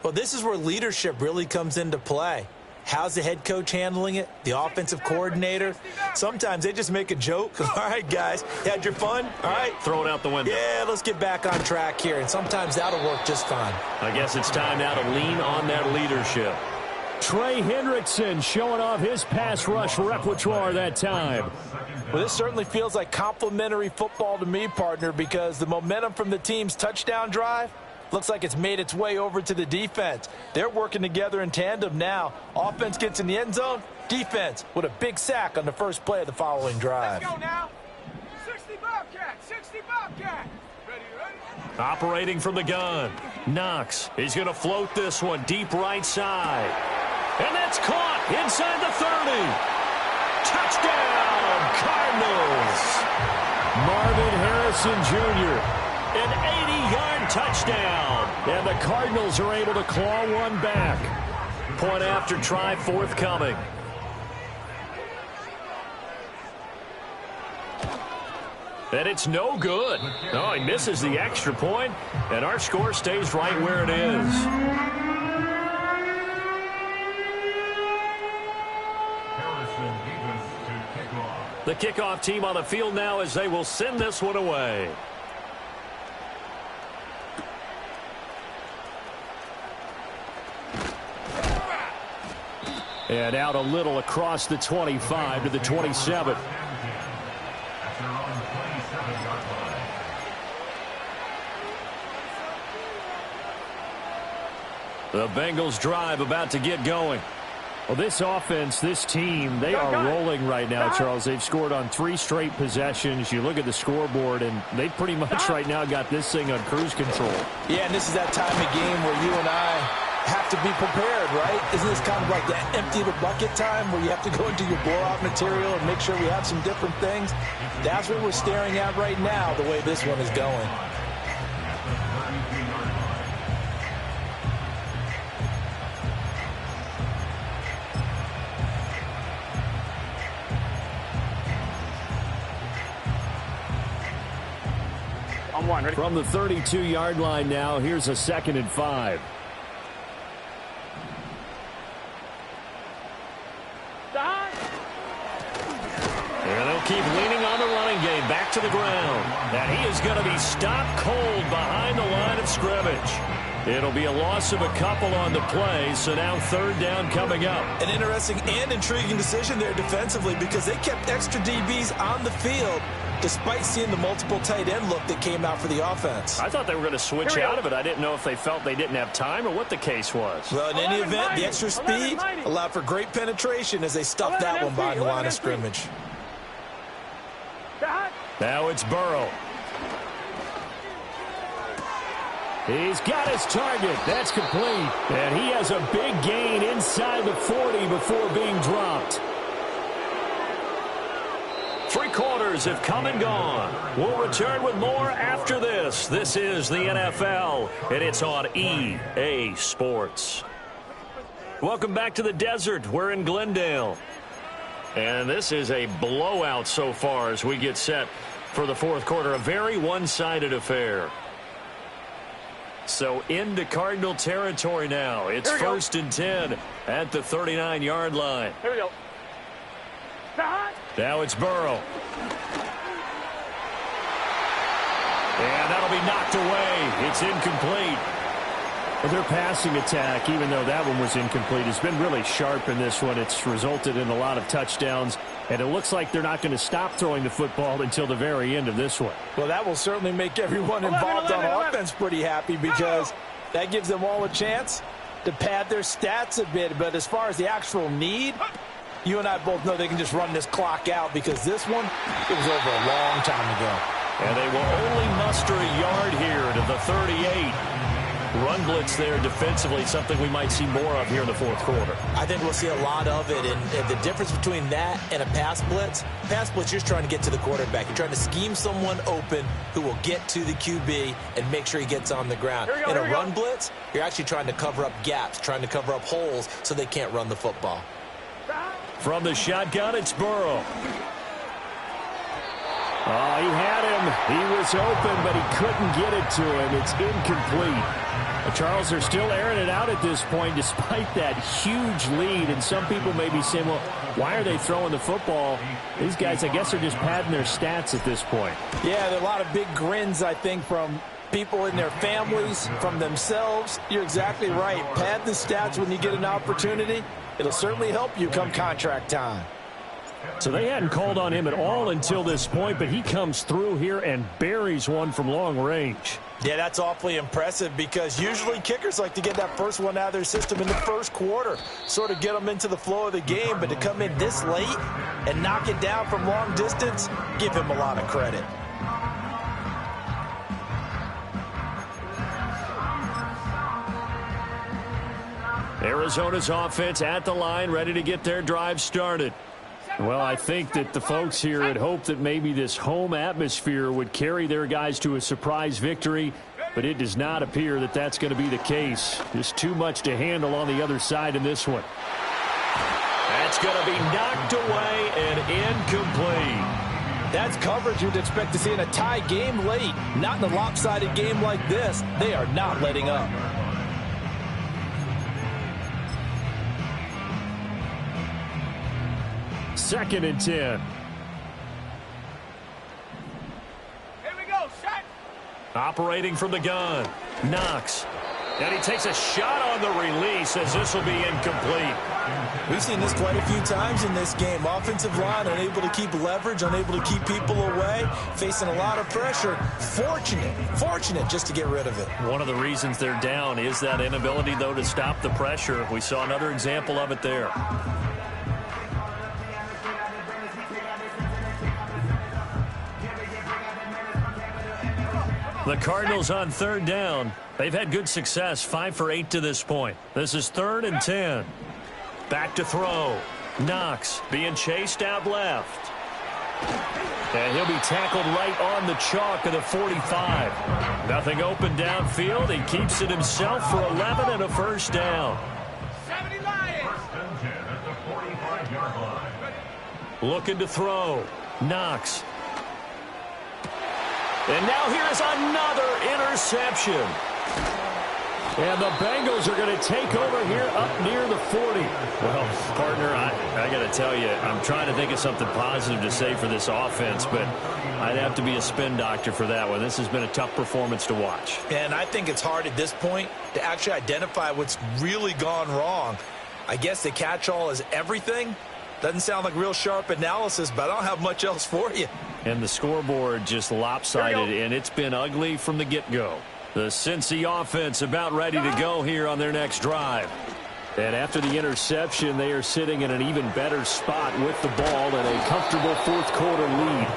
Well, this is where leadership really comes into play. How's the head coach handling it? The offensive coordinator? Sometimes they just make a joke. All right, guys, you had your fun? All right. Throw it out the window. Yeah, let's get back on track here. And sometimes that'll work just fine. I guess it's time now to lean on that leadership. Trey Hendrickson showing off his pass rush repertoire that time. Well, this certainly feels like complimentary football to me, partner, because the momentum from the team's touchdown drive looks like it's made its way over to the defense. They're working together in tandem now. Offense gets in the end zone. Defense with a big sack on the first play of the following drive. Let's go now. 60 Bobcat, 60 Bobcat. Ready? Operating from the gun. Knox. He's going to float this one deep right side. And that's caught inside the 30. Touchdown, Cardinals. Marvin Harrison Jr. An 80-yard touchdown. And the Cardinals are able to claw one back. Point after try forthcoming. And it's no good. Oh, he misses the extra point, and our score stays right where it is. The kickoff team on the field now as they will send this one away. And out a little across the 25 to the 27. The Bengals drive about to get going. Well, this offense, this team, they are rolling right now, Charles. They've scored on 3 straight possessions. You look at the scoreboard, and they've pretty much right now got this thing on cruise control. Yeah, and this is that time of game where you and I have to be prepared, right? Isn't this kind of like that empty the bucket time where you have to go into your blowout material and make sure we have some different things? That's what we're staring at right now, the way this one is going. From the 32-yard line now, here's a 2nd and 5. And they'll keep leaning on the running game back to the ground. And he is going to be stopped cold behind the line of scrimmage. It'll be a loss of a couple on the play, so now 3rd down coming up. An interesting and intriguing decision there defensively because they kept extra DBs on the field despite seeing the multiple tight end look that came out for the offense. I thought they were going to switch out of it. I didn't know if they felt they didn't have time or what the case was. Well, in any event, the extra speed allowed for great penetration as they stuffed that one behind the line of scrimmage. Now it's Burrow. He's got his target. That's complete. And he has a big gain inside the 40 before being dropped. 3 quarters quarters have come and gone. We'll return with more after this. This is the NFL, and it's on EA Sports. Welcome back to the desert. We're in Glendale. And this is a blowout so far as we get set for the fourth quarter. A very one-sided affair. So into Cardinal territory now. It's 1st and 10 at the 39-yard line. Here we go. Now it's Burrow. And that'll be knocked away. It's incomplete. Well, their passing attack, even though that one was incomplete, has been really sharp in this one. It's resulted in a lot of touchdowns, and it looks like they're not going to stop throwing the football until the very end of this one. Well, that will certainly make everyone involved on offense pretty happy because that gives them all a chance to pad their stats a bit. But as far as the actual need, you and I both know they can just run this clock out because this one, it was over a long time ago. And they will only muster a yard here to the 38. Run blitz there defensively, something we might see more of here in the fourth quarter. I think we'll see a lot of it, and the difference between that and a pass blitz, you're just trying to get to the quarterback. You're trying to scheme someone open who will get to the QB and make sure he gets on the ground. In a run blitz, you're actually trying to cover up gaps, trying to cover up holes so they can't run the football. From the shotgun, it's Burrow. Oh, he had him. He was open, but he couldn't get it to him. It's incomplete. Charles, they're still airing it out at this point despite that huge lead. And some people may be saying, well, why are they throwing the football? These guys, I guess, are just padding their stats at this point. Yeah, there are a lot of big grins, I think, from people in their families, from themselves. You're exactly right. Pad the stats when you get an opportunity. It'll certainly help you come contract time. So they hadn't called on him at all until this point, but he comes through here and buries one from long range. Yeah, that's awfully impressive because usually kickers like to get that first one out of their system in the first quarter, sort of get them into the flow of the game, but to come in this late and knock it down from long distance, give him a lot of credit. Arizona's offense at the line, ready to get their drive started. Well, I think that the folks here had hoped that maybe this home atmosphere would carry their guys to a surprise victory, but it does not appear that that's going to be the case. Just too much to handle on the other side in this one. That's going to be knocked away and incomplete. That's coverage you'd expect to see in a tie game late. Not in a lopsided game like this. They are not letting up. Second and 10. Here we go, shot. Operating from the gun. Knox. And he takes a shot on the release as this will be incomplete. We've seen this quite a few times in this game. Offensive line unable to keep leverage, unable to keep people away, facing a lot of pressure. Fortunate just to get rid of it. One of the reasons they're down is that inability, though, to stop the pressure. We saw another example of it there. The Cardinals on third down. They've had good success, 5 for 8 to this point. This is 3rd and 10. Back to throw. Knox being chased out left. And he'll be tackled right on the chalk of the 45. Nothing open downfield. He keeps it himself for 11 and a first down. 70 Lions. Looking to throw. Knox. And now here's another interception. And the Bengals are going to take over here up near the 40. Well, partner, I got to tell you, I'm trying to think of something positive to say for this offense, but I'd have to be a spin doctor for that one. This has been a tough performance to watch. And I think it's hard at this point to actually identify what's really gone wrong. I guess the catch-all is everything. Doesn't sound like real sharp analysis, but I don't have much else for you. And the scoreboard just lopsided, and it's been ugly from the get-go. The Cincy offense about ready to go here on their next drive. And after the interception, they are sitting in an even better spot with the ball and a comfortable fourth quarter lead.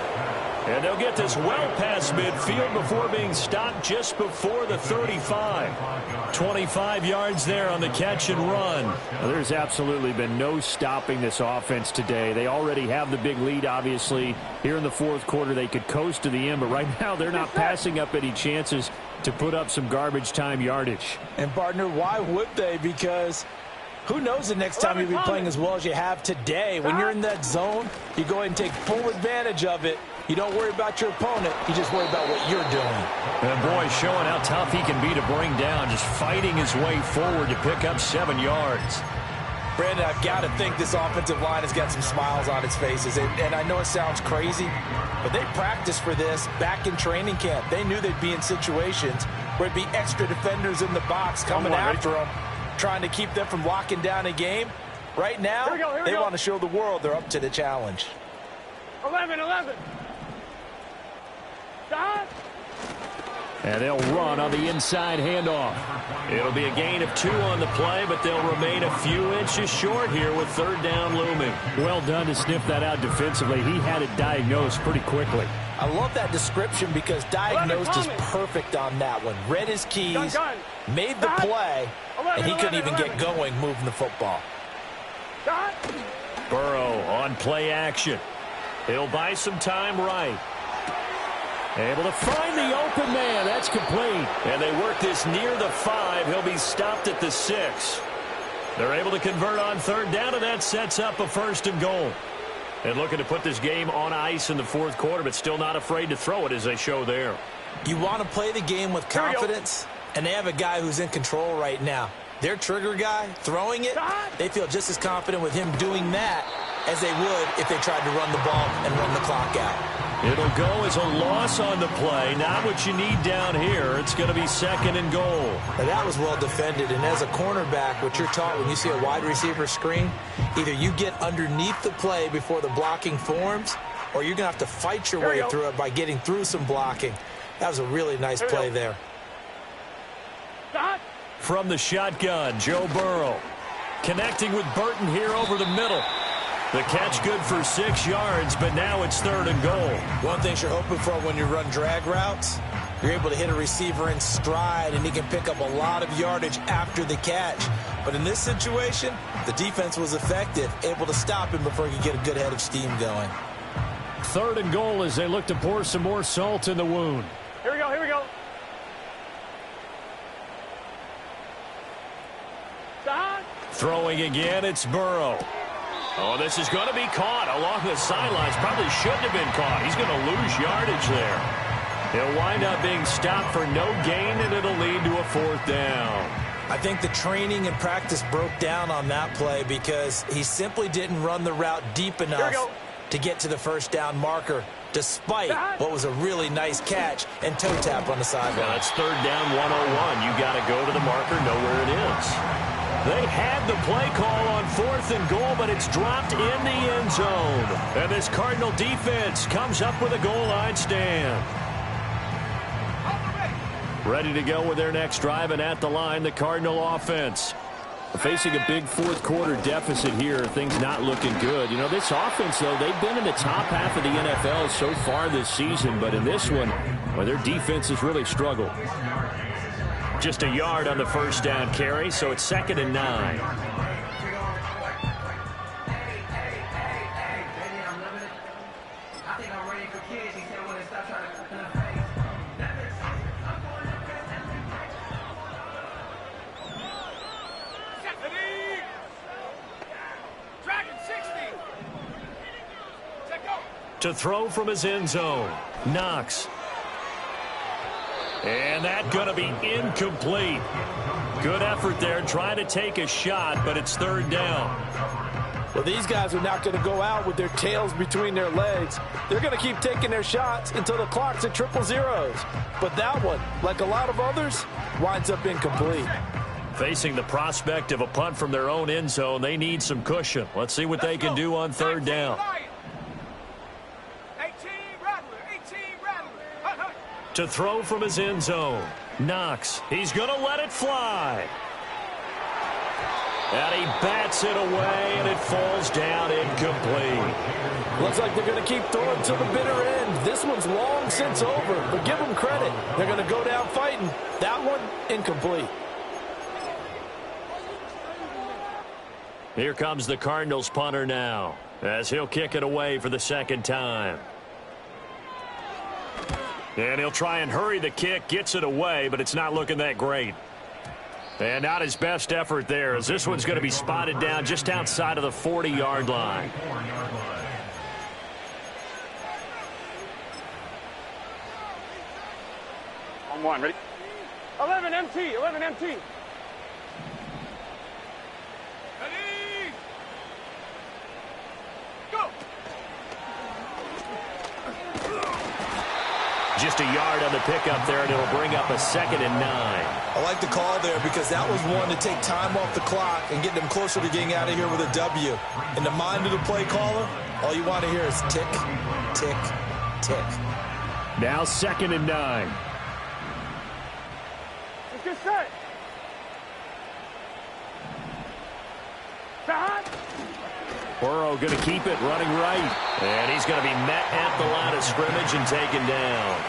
And they'll get this well past midfield before being stopped just before the 35. 25 yards there on the catch and run. Well, there's absolutely been no stopping this offense today. They already have the big lead, obviously. Here in the fourth quarter, they could coast to the end, but right now they're not passing up any chances to put up some garbage time yardage. And, partner, why would they? Because who knows the next time you'll be playing as well as you have today. When you're in that zone, you go ahead and take full advantage of it. You don't worry about your opponent. You just worry about what you're doing. And, boy, showing how tough he can be to bring down, just fighting his way forward to pick up 7 yards. Brandon, I've got to think this offensive line has got some smiles on its faces. And I know it sounds crazy, but they practiced for this back in training camp. They knew they'd be in situations where it'd be extra defenders in the box coming after them, trying to keep them from locking down a game. Right now, they want to show the world they're up to the challenge. 11. Stop. And they'll run on the inside handoff. It'll be a gain of 2 on the play, but they'll remain a few inches short here with third down looming. Well done to sniff that out defensively. He had it diagnosed pretty quickly. I love that description because diagnosed is perfect on that one. Read his keys, made the play, and he couldn't even get going moving the football. Burrow on play action. He'll buy some time right. Able to find the open man. That's complete. And they work this near the 5. He'll be stopped at the 6. They're able to convert on third down, and that sets up a first and goal. And looking to put this game on ice in the fourth quarter, but still not afraid to throw it as they show there. You want to play the game with confidence, and they have a guy who's in control right now. Their trigger guy throwing it, they feel just as confident with him doing that as they would if they tried to run the ball and run the clock out. It'll go as a loss on the play. Not what you need down here. It's going to be second and goal. Now that was well defended. And as a cornerback, what you're taught when you see a wide receiver screen, either you get underneath the play before the blocking forms, or you're going to have to fight your way through it by getting through some blocking. That was a really nice play there. From the shotgun, Joe Burrow. Connecting with Burton here over the middle. The catch good for 6 yards, but now it's third and goal. One thing you're hoping for when you run drag routes, you're able to hit a receiver in stride, and he can pick up a lot of yardage after the catch. But in this situation, the defense was effective, able to stop him before he could get a good head of steam going. Third and goal as they look to pour some more salt in the wound. Here we go. Stop. Throwing again, it's Burrow. Oh, this is going to be caught along the sidelines. Probably shouldn't have been caught. He's going to lose yardage there. He'll wind up being stopped for no gain, and it'll lead to a fourth down. I think the training and practice broke down on that play because he simply didn't run the route deep enough to get to the first down marker, despite what was a really nice catch and toe tap on the sideline. Yeah, that's third down 101. You got to go to the marker, know where it is. They had the play call on fourth and goal, but it's dropped in the end zone. And this Cardinal defense comes up with a goal line stand. Ready to go with their next drive, and at the line, the Cardinal offense. Facing a big fourth quarter deficit here, things not looking good. You know, this offense, though, they've been in the top half of the NFL so far this season, but in this one, well, their defense has really struggled. Just a yard on the first down carry, so it's 2nd and 9. To throw from his end zone, Knox. And that's going to be incomplete. Good effort there, trying to take a shot, but it's third down. Well, these guys are not going to go out with their tails between their legs. They're going to keep taking their shots until the clock's at 000. But that one, like a lot of others, winds up incomplete. Facing the prospect of a punt from their own end zone, they need some cushion. Let's see what they can do on third down. To throw from his end zone, Knox. He's going to let it fly. And he bats it away, and it falls down incomplete. Looks like they're going to keep throwing to the bitter end. This one's long since over, but give them credit. They're going to go down fighting. That one, incomplete. Here comes the Cardinals punter now, as he'll kick it away for the second time. And he'll try and hurry the kick, gets it away, but it's not looking that great. And not his best effort there, as this one's going to be spotted down just outside of the 40-yard line. On one, ready? 11 MT, 11 MT. Ready? Go! Just a yard on the pickup there, and it'll bring up a 2nd and 9. I like the call there because that was one to take time off the clock and get them closer to getting out of here with a W. In the mind of the play caller, all you want to hear is tick, tick, tick. Now 2nd and 9. Let's get set. Stop. Burrow going to keep it running right. And he's going to be met at the line of scrimmage and taken down.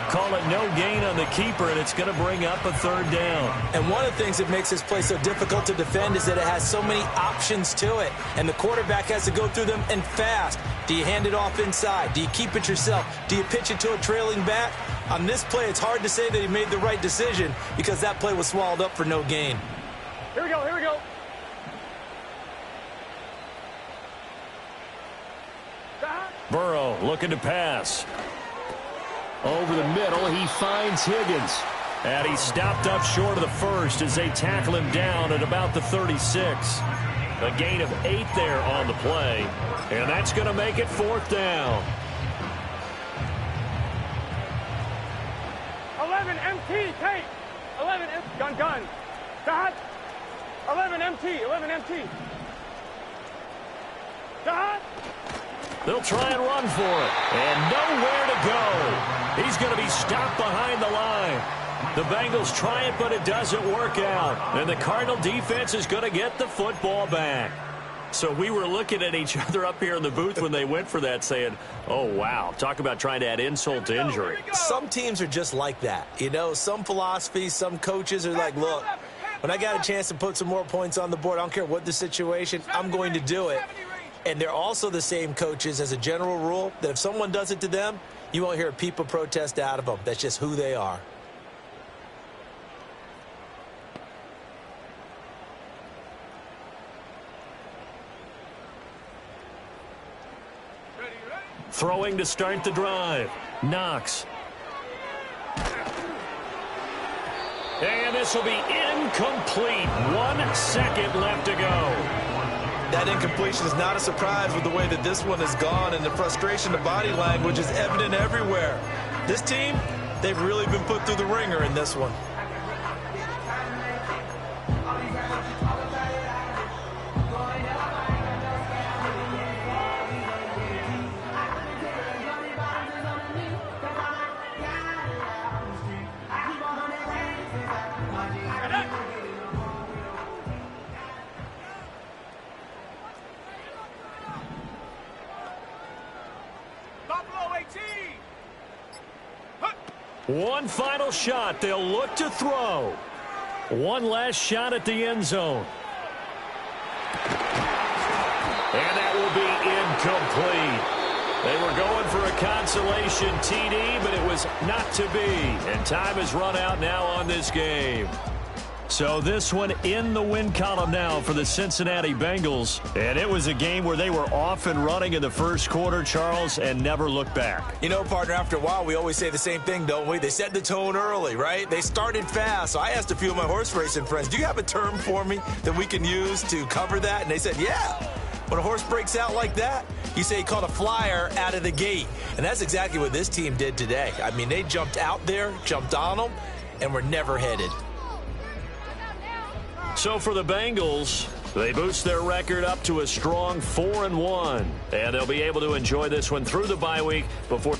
Call it no gain on the keeper, and it's going to bring up a 3rd down. And one of the things that makes this play so difficult to defend is that it has so many options to it. And the quarterback has to go through them and fast. Do you hand it off inside? Do you keep it yourself? Do you pitch it to a trailing back? On this play, it's hard to say that he made the right decision because that play was swallowed up for no gain. Here we go, here we go. Burrow looking to pass. Over the middle, he finds Higgins. And he's stopped up short of the first as they tackle him down at about the 36. A gain of 8 there on the play. And that's going to make it 4th down. 11 MT, take. 11 MT, gun. Dot. 11 MT, 11 MT. Dot. They'll try and run for it. And nowhere to go. He's going to be stopped behind the line. The Bengals try it, but it doesn't work out. And the Cardinal defense is going to get the football back. So we were looking at each other up here in the booth when they went for that saying, oh, wow, talk about trying to add insult to injury. Some teams are just like that. You know, some philosophies, some coaches are like, look, when I got a chance to put some more points on the board, I don't care what the situation, I'm going to do it. And they're also the same coaches as a general rule that if someone does it to them, you won't hear a peep of protest out of them. That's just who they are. Throwing to start the drive. Knox. And this will be incomplete. 1 second left to go. That incompletion is not a surprise with the way that this one has gone, and the frustration, the body language is evident everywhere. This team, they've really been put through the ringer in this one. One final shot. They'll look to throw. One last shot at the end zone. And that will be incomplete. They were going for a consolation TD, but it was not to be. And time has run out now on this game. So this one in the win column now for the Cincinnati Bengals. And it was a game where they were off and running in the first quarter, Charles, and never looked back. You know, partner, after a while, we always say the same thing, don't we? They set the tone early, right? They started fast. So I asked a few of my horse racing friends, do you have a term for me that we can use to cover that? And they said, yeah. When a horse breaks out like that, you say he caught a flyer out of the gate. And that's exactly what this team did today. I mean, they jumped out there, jumped on them, and were never headed. So for the Bengals, they boost their record up to a strong 4-1. And they'll be able to enjoy this one through the bye week before